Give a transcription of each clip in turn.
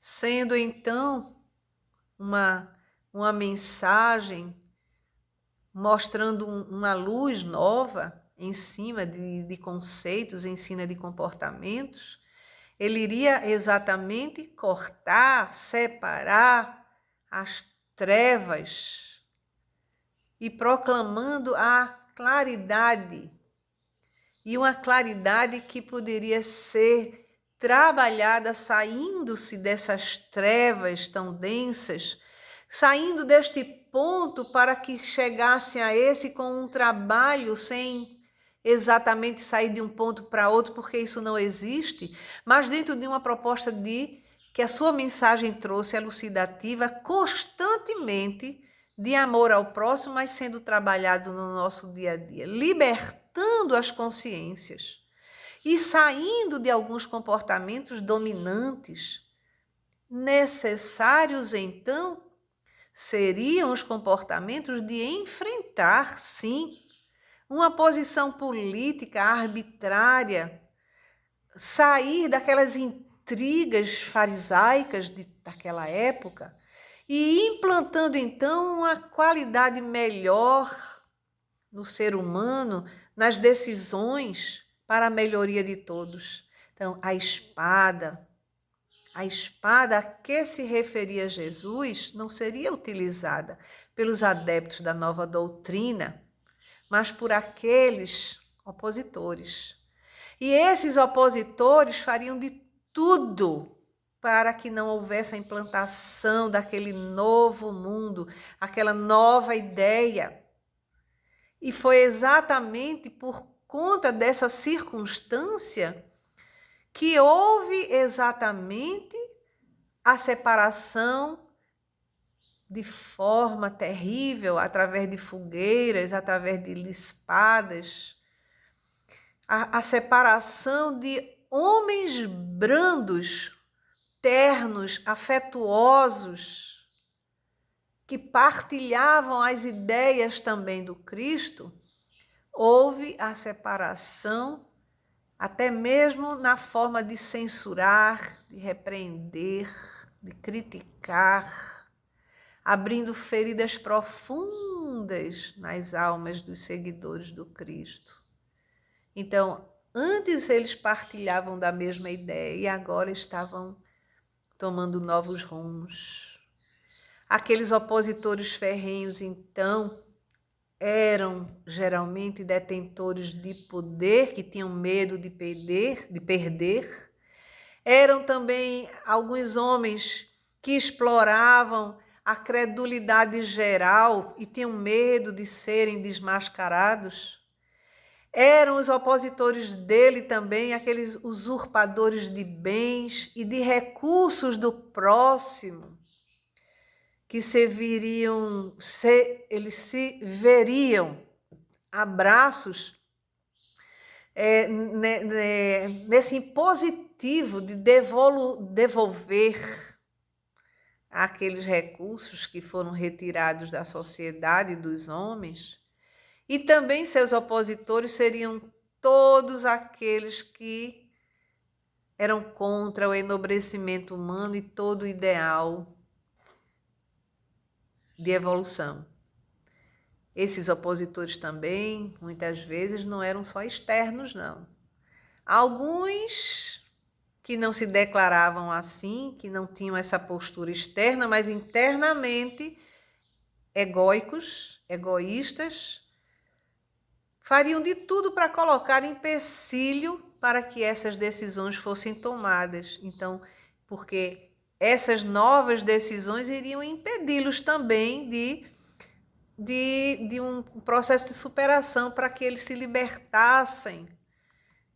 sendo então uma mensagem mostrando uma luz nova em cima de conceitos, em cima de comportamentos. Ele iria exatamente cortar, separar as trevas e proclamando a claridade. E uma claridade que poderia ser trabalhada saindo-se dessas trevas tão densas, saindo deste ponto para que chegasse a esse com um trabalho sem exatamente sair de um ponto para outro, porque isso não existe, mas dentro de uma proposta que a sua mensagem trouxe elucidativa constantemente de amor ao próximo, mas sendo trabalhado no nosso dia a dia, libertando as consciências e saindo de alguns comportamentos dominantes. Necessários, então, seriam os comportamentos de enfrentar, sim, uma posição política arbitrária, sair daquelas intrigas farisaicas daquela época e implantando, então, uma qualidade melhor no ser humano, nas decisões para a melhoria de todos. Então, a espada a que se referia Jesus não seria utilizada pelos adeptos da nova doutrina, mas por aqueles opositores. E esses opositores fariam de tudo para que não houvesse a implantação daquele novo mundo, aquela nova ideia. E foi exatamente por conta dessa circunstância que houve exatamente a separação de forma terrível, através de fogueiras, através de espadas, a separação de homens brandos, ternos, afetuosos, que partilhavam as ideias também do Cristo. Houve a separação até mesmo na forma de censurar, de repreender, de criticar, abrindo feridas profundas nas almas dos seguidores do Cristo. Então, antes eles partilhavam da mesma ideia e agora estavam tomando novos rumos. Aqueles opositores ferrenhos, então, eram geralmente detentores de poder, que tinham medo de perder. Eram também alguns homens que exploravam a credulidade geral e tinham medo de serem desmascarados. Eram os opositores dele também, aqueles usurpadores de bens e de recursos do próximo, que eles se veriam a braços nesse impositivo de devolver aqueles recursos que foram retirados da sociedade dos homens. E também seus opositores seriam todos aqueles que eram contra o enobrecimento humano e todo o ideal de evolução. Esses opositores também, muitas vezes, não eram só externos, não. Alguns que não se declaravam assim, que não tinham essa postura externa, mas internamente egóicos, egoístas, fariam de tudo para colocar empecilho para que essas decisões fossem tomadas. Então, porque essas novas decisões iriam impedi-los também de um processo de superação para que eles se libertassem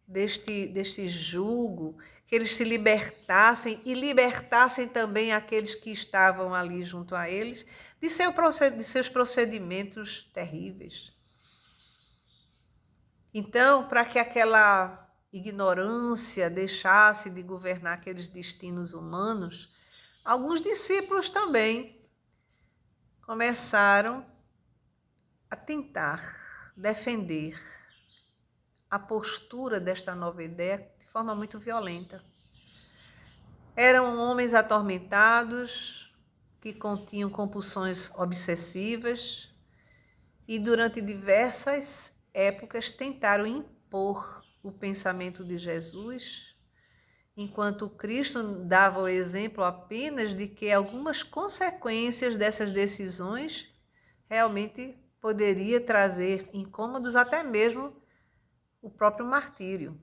deste jugo, que eles se libertassem e libertassem também aqueles que estavam ali junto a eles de seus procedimentos terríveis. Então, para que aquela ignorância deixasse de governar aqueles destinos humanos, alguns discípulos também começaram a tentar defender a postura desta nova ideia de forma muito violenta. Eram homens atormentados, que continham compulsões obsessivas e durante diversas épocas tentaram impor o pensamento de Jesus, enquanto Cristo dava o exemplo apenas de que algumas consequências dessas decisões realmente poderia trazer incômodos, até mesmo o próprio martírio.